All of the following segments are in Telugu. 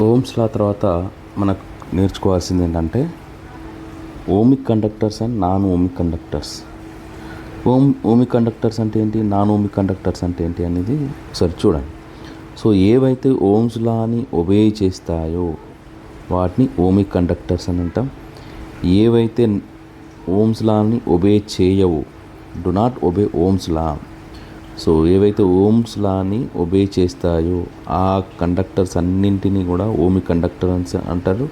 ఓమ్స్ లా తర్వాత మనకు నేర్చుకోవాల్సింది ఏంటంటే ohmic conductors and non ohmic conductors. Ohmic conductors అంటే ఏంటి, నాన్ ఓమిక్ కండక్టర్స్ అంటే ఏంటి అనేది ఒకసారి చూడండి. సో ఏవైతే ఓమ్స్ లాని ఒబే చేస్తాయో వాటిని ఓమిక్ కండక్టర్స్ అని అంటాం. ఏవైతే ఓమ్స్ లాని ఒబే చేయవు, do not obey Ohm's law, so ఏవైతే ఓమ్స్ లాని ఒబే చేస్తాయో ఆ కండక్టర్స్ అన్నింటినీ కూడా ఓమిక్ కండక్టర్స్ అంటారు.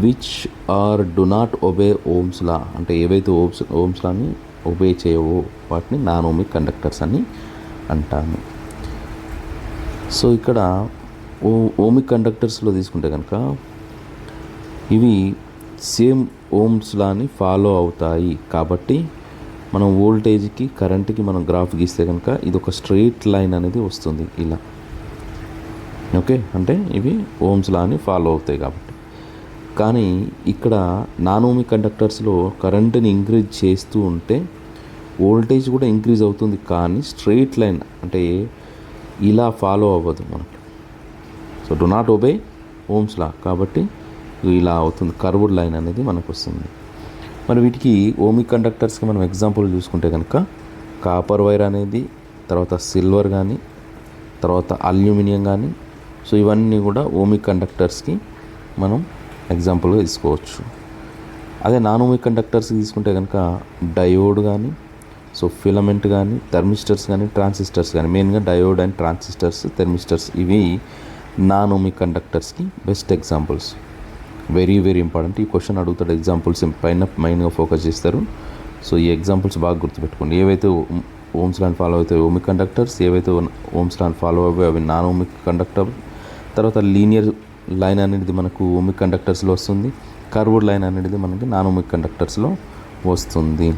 Which are do not obey Ohm's law అంటే ఏవైతే ఓమ్స్ లాని ఒబే చేయవో వాటిని నాన్ ఓమిక్ కండక్టర్స్ అని అంటాము. సో ఇక్కడ ఓమిక్ కండక్టర్స్లో తీసుకుంటే కనుక ఇవి సేమ్ ఓమ్స్ లాని ఫాలో అవుతాయి. కాబట్టి మనం వోల్టేజ్కి కరెంట్కి మనం గ్రాఫ్ గీస్తే కనుక ఇది ఒక స్ట్రెయిట్ లైన్ అనేది వస్తుంది ఇలా. ఓకే, అంటే ఇవి ఓమ్స్ లాని ఫాలో అవుతాయి కాబట్టి. కానీ ఇక్కడ నాన్ ఓమిక్ కండక్టర్స్లో కరెంట్ని ఇంక్రీజ్ చేస్తూ ఉంటే వోల్టేజ్ కూడా ఇంక్రీజ్ అవుతుంది, కానీ స్ట్రెయిట్ లైన్ అంటే ఇలా ఫాలో అవ్వదు మనకి. So do not obey Ohm's law కాబట్టి ఇలా అవుతుంది, కర్వ్డ్ లైన్ అనేది మనకు వస్తుంది. మరి వీటికి ఓమిక్ కండక్టర్స్కి మనం ఎగ్జాంపుల్ చూసుకుంటే కనుక కాపర్ వైర్ అనేది, తర్వాత సిల్వర్ కానీ, తర్వాత అల్యూమినియం కానీ, సో ఇవన్నీ కూడా ఓమిక్ కండక్టర్స్కి మనం ఎగ్జాంపుల్గా తీసుకోవచ్చు. అదే నాన్ ఓమిక్ కండక్టర్స్కి తీసుకుంటే కనుక డయోడ్ కానీ, సో ఫిలమెంట్ కానీ, థర్మిస్టర్స్ కానీ, ట్రాన్సిస్టర్స్ కానీ, మెయిన్గా డయోడ్ అండ్ ట్రాన్సిస్టర్స్, థర్మిస్టర్స్ ఇవి నాన్ ఓమిక్ కండక్టర్స్కి best examples. Very very important. ఈ క్వశ్చన్ అడుగుతాడు, ఎగ్జాంపుల్స్ పైన మెయిన్గా ఫోకస్ చేస్తారు. సో ఈ ఎగ్జాంపుల్స్ బాగా గుర్తుపెట్టుకోండి. ఏవైతే ఓమ్స్ లాని ఫాలో అవుతాయి ఓమిక్ కండక్టర్స్, ఏవైతే ఓమ్స్ లాని ఫాలో అవ్వే అవి నాన్ ఓమిక్ కండక్టర్. తర్వాత లీనియర్ లైన్ అనేది మనకు ఓమిక్ కండక్టర్స్లో వస్తుంది, కర్వ్డ్ లైన్ అనేది మనకి నాన్ ఓమిక్ కండక్టర్స్లో వస్తుంది.